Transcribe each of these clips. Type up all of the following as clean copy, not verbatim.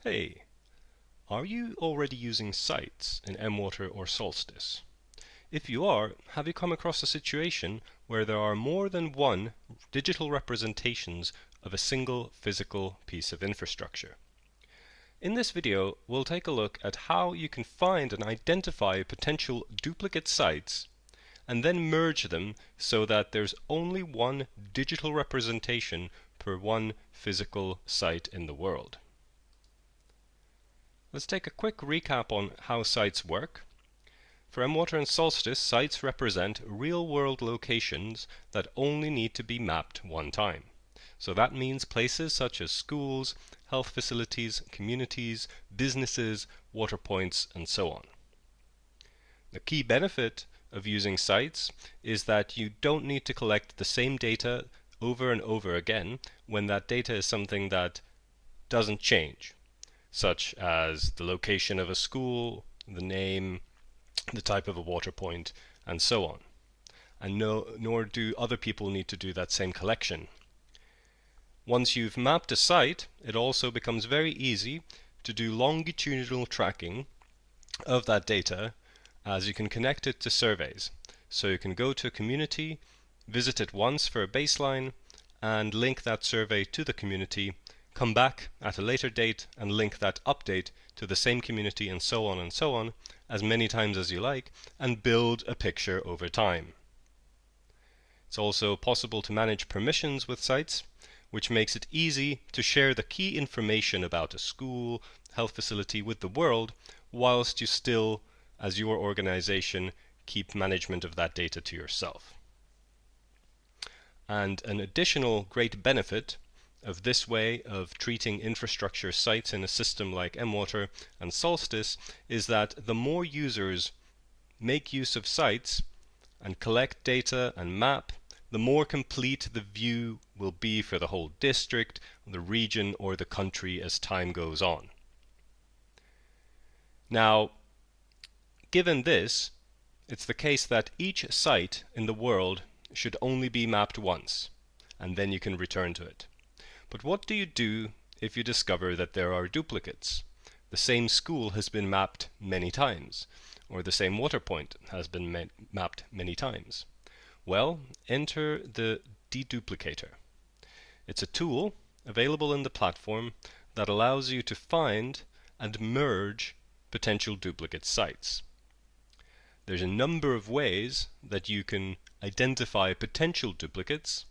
Hey, are you already using sites in mWater or Solstice? If you are, have you come across a situation where there are more than one digital representations of a single physical piece of infrastructure? In this video, we'll take a look at how you can find and identify potential duplicate sites and then merge them so that there's only one digital representation per one physical site in the world. Let's take a quick recap on how sites work. For mWater and Solstice, sites represent real-world locations that only need to be mapped one time. So that means places such as schools, health facilities, communities, businesses, water points, and so on. The key benefit of using sites is that you don't need to collect the same data over and over again when that data is something that doesn't change, such as the location of a school, the name, the type of a water point, and so on. And nor do other people need to do that same collection. Once you've mapped a site, it also becomes very easy to do longitudinal tracking of that data, as you can connect it to surveys. So you can go to a community, visit it once for a baseline, and link that survey to the community, come back at a later date and link that update to the same community, and so on, as many times as you like, and build a picture over time. It's also possible to manage permissions with sites, which makes it easy to share the key information about a school, health facility with the world, whilst you still, as your organization, keep management of that data to yourself. And an additional great benefit of this way of treating infrastructure sites in a system like mWater and Solstice is that the more users make use of sites and collect data and map, the more complete the view will be for the whole district, the region, or the country as time goes on. Now, given this, it's the case that each site in the world should only be mapped once, and then you can return to it. But what do you do if you discover that there are duplicates? The same school has been mapped many times, or the same water point has been mapped many times. Well, enter the deduplicator. It's a tool available in the platform that allows you to find and merge potential duplicate sites. There's a number of ways that you can identify potential duplicates,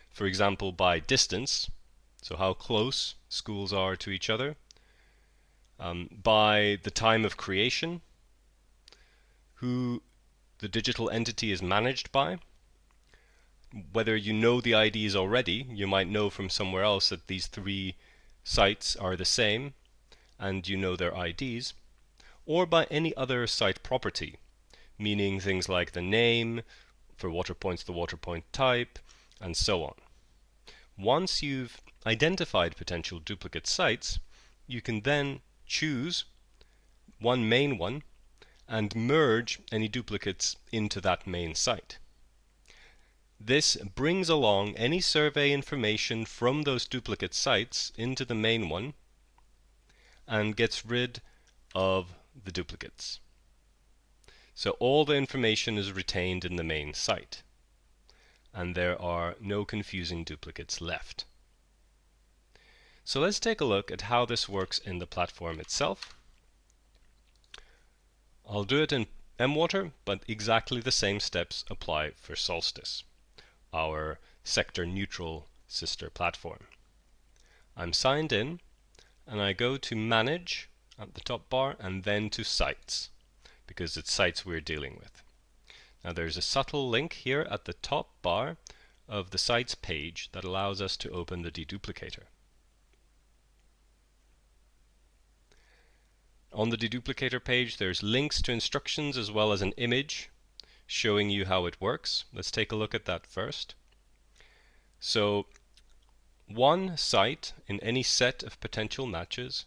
for example by distance, so how close schools are to each other, by the time of creation, who the digital entity is managed by. Whether you know the IDs already, you might know from somewhere else that these three sites are the same and you know their IDs, or by any other site property, meaning things like the name, for water points the water point type, and so on. Once you've identified potential duplicate sites, you can then choose one main one and merge any duplicates into that main site. This brings along any survey information from those duplicate sites into the main one and gets rid of the duplicates. So all the information is retained in the main site, and there are no confusing duplicates left. So let's take a look at how this works in the platform itself. I'll do it in mWater, but exactly the same steps apply for Solstice, our sector-neutral sister platform. I'm signed in, and I go to Manage at the top bar, and then to Sites, because it's sites we're dealing with. Now there's a subtle link here at the top bar of the Sites page that allows us to open the deduplicator. On the deduplicator page, there's links to instructions as well as an image showing you how it works. Let's take a look at that first. So, one site in any set of potential matches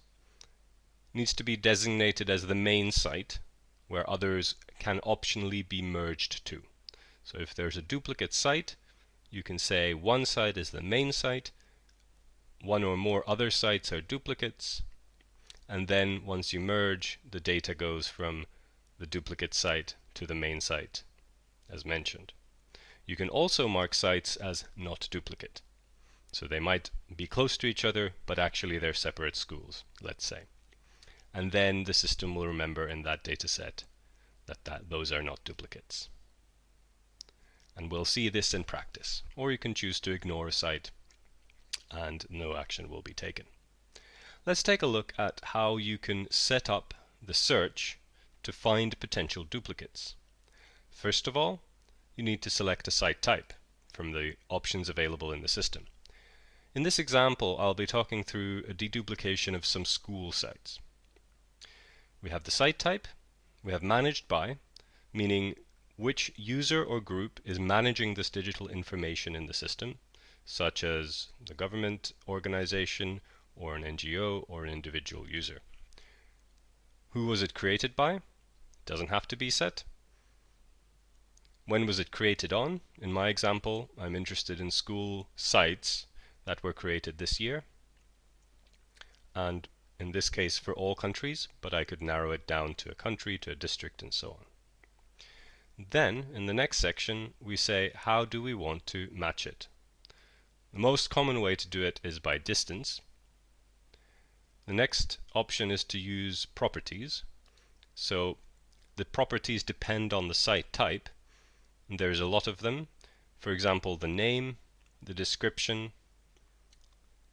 needs to be designated as the main site, where others can optionally be merged to. So if there's a duplicate site, you can say one site is the main site, one or more other sites are duplicates, and then once you merge, the data goes from the duplicate site to the main site, as mentioned. You can also mark sites as not duplicate. So they might be close to each other, but actually they're separate schools, let's say. And then the system will remember in that data set that those are not duplicates. And we'll see this in practice. Or you can choose to ignore a site and no action will be taken. Let's take a look at how you can set up the search to find potential duplicates. First of all, you need to select a site type from the options available in the system. In this example, I'll be talking through a deduplication of some school sites. We have the site type, we have managed by, meaning which user or group is managing this digital information in the system, such as the government organization or an NGO or an individual user. Who was it created by? Doesn't have to be set. When was it created on? In my example, I'm interested in school sites that were created this year. And in this case for all countries, but I could narrow it down to a country, to a district, and so on. Then, in the next section, we say how do we want to match it. The most common way to do it is by distance. The next option is to use properties. So the properties depend on the site type. And there's a lot of them. For example, the name, the description,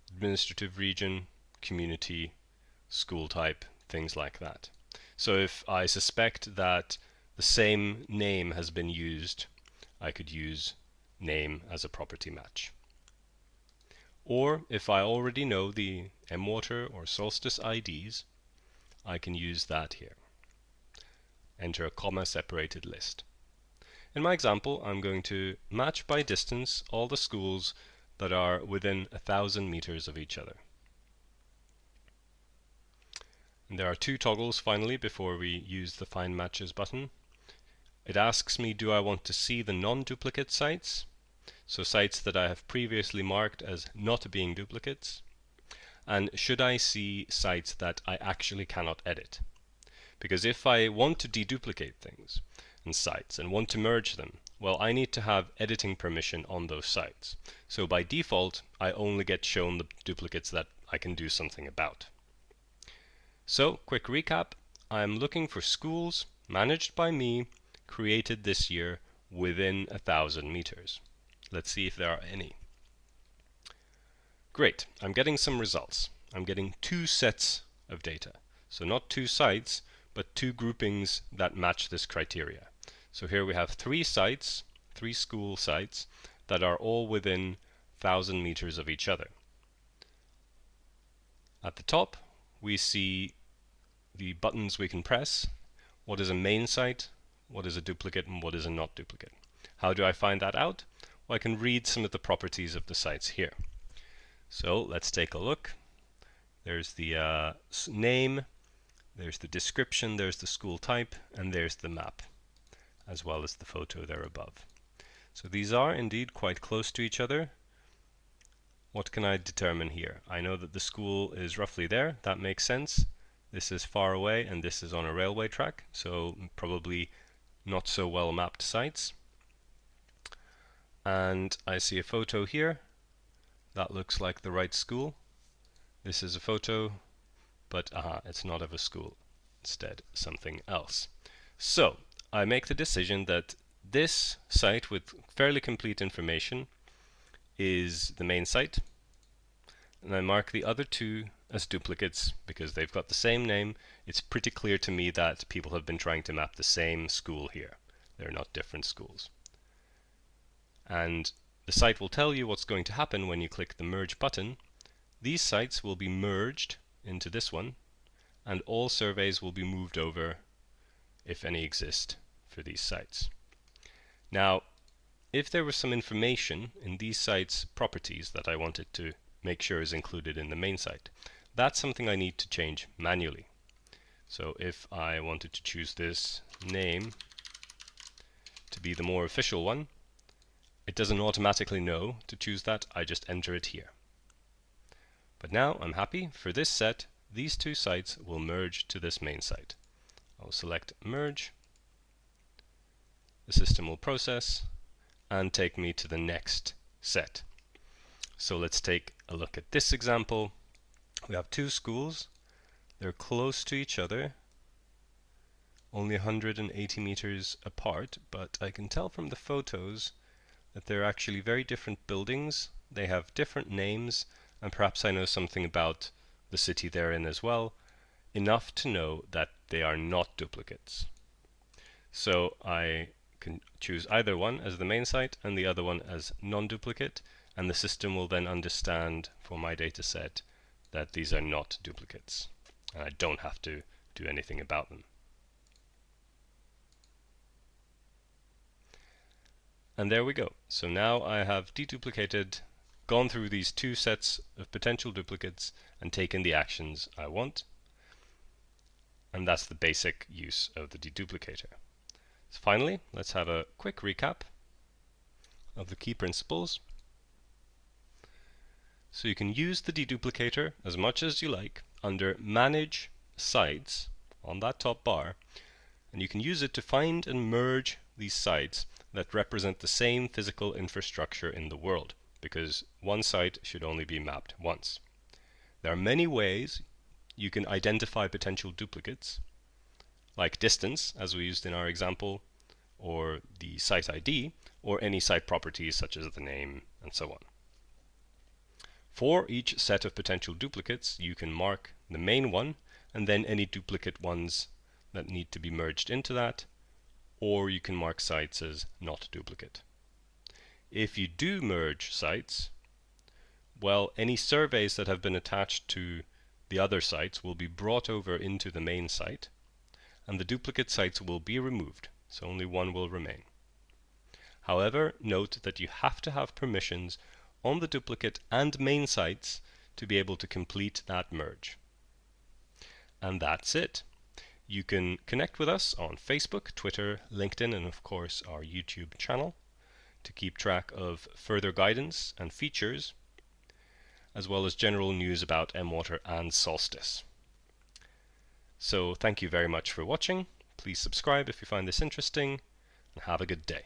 administrative region, community, school type, things like that. So if I suspect that the same name has been used, I could use name as a property match. Or if I already know the mWater or Solstice IDs, I can use that here. Enter a comma separated list. In my example, I'm going to match by distance all the schools that are within 1,000 meters of each other. And there are two toggles finally before we use the Find Matches button. It asks me, do I want to see the non-duplicate sites? So sites that I have previously marked as not being duplicates. And should I see sites that I actually cannot edit? Because if I want to deduplicate things and sites and want to merge them, well, I need to have editing permission on those sites. So by default, I only get shown the duplicates that I can do something about. So, quick recap, I'm looking for schools managed by me, created this year within 1,000 meters. Let's see if there are any. Great, I'm getting some results. I'm getting two sets of data. So not two sites, but two groupings that match this criteria. So here we have three sites, three school sites, that are all within 1,000 meters of each other. At the top, we see the buttons we can press. What is a main site, what is a duplicate, and what is a not duplicate. How do I find that out? Well, I can read some of the properties of the sites here. So let's take a look. There's the name, there's the description, there's the school type, and there's the map, as well as the photo there above. So these are indeed quite close to each other. What can I determine here? I know that the school is roughly there. That makes sense. This is far away and this is on a railway track, so probably not so well mapped sites. And I see a photo here. That looks like the right school. This is a photo, but it's not of a school. Instead, something else. So I make the decision that this site with fairly complete information is the main site, and I mark the other two as duplicates because they've got the same name. It's pretty clear to me that people have been trying to map the same school here. They're not different schools. And the site will tell you what's going to happen when you click the merge button. These sites will be merged into this one, and all surveys will be moved over, if any exist, for these sites. Now, if there was some information in these sites' properties that I wanted to make sure is included in the main site, that's something I need to change manually. So if I wanted to choose this name to be the more official one, it doesn't automatically know to choose that, I just enter it here. But now I'm happy. For this set, these two sites will merge to this main site. I'll select merge. The system will process and take me to the next set. So let's take a look at this example. We have two schools. They're close to each other, only 180 meters apart, but I can tell from the photos that they're actually very different buildings. They have different names, and perhaps I know something about the city they're in as well, enough to know that they are not duplicates. So I can choose either one as the main site and the other one as non-duplicate, and the system will then understand for my data set that these are not duplicates, and I don't have to do anything about them. And there we go. So now I have deduplicated, gone through these two sets of potential duplicates and taken the actions I want. And that's the basic use of the deduplicator. So finally, let's have a quick recap of the key principles. So you can use the deduplicator as much as you like under Manage Sites on that top bar, and you can use it to find and merge these sites that represent the same physical infrastructure in the world, because one site should only be mapped once. There are many ways you can identify potential duplicates, like distance, as we used in our example, or the site ID, or any site properties such as the name, and so on. For each set of potential duplicates, you can mark the main one, and then any duplicate ones that need to be merged into that, or you can mark sites as not duplicate. If you do merge sites, well, any surveys that have been attached to the other sites will be brought over into the main site, and the duplicate sites will be removed, so only one will remain. However, note that you have to have permissions on the duplicate and main sites to be able to complete that merge. And that's it. You can connect with us on Facebook, Twitter, LinkedIn, and of course our YouTube channel to keep track of further guidance and features, as well as general news about mWater and Solstice. So thank you very much for watching. Please subscribe if you find this interesting, and have a good day.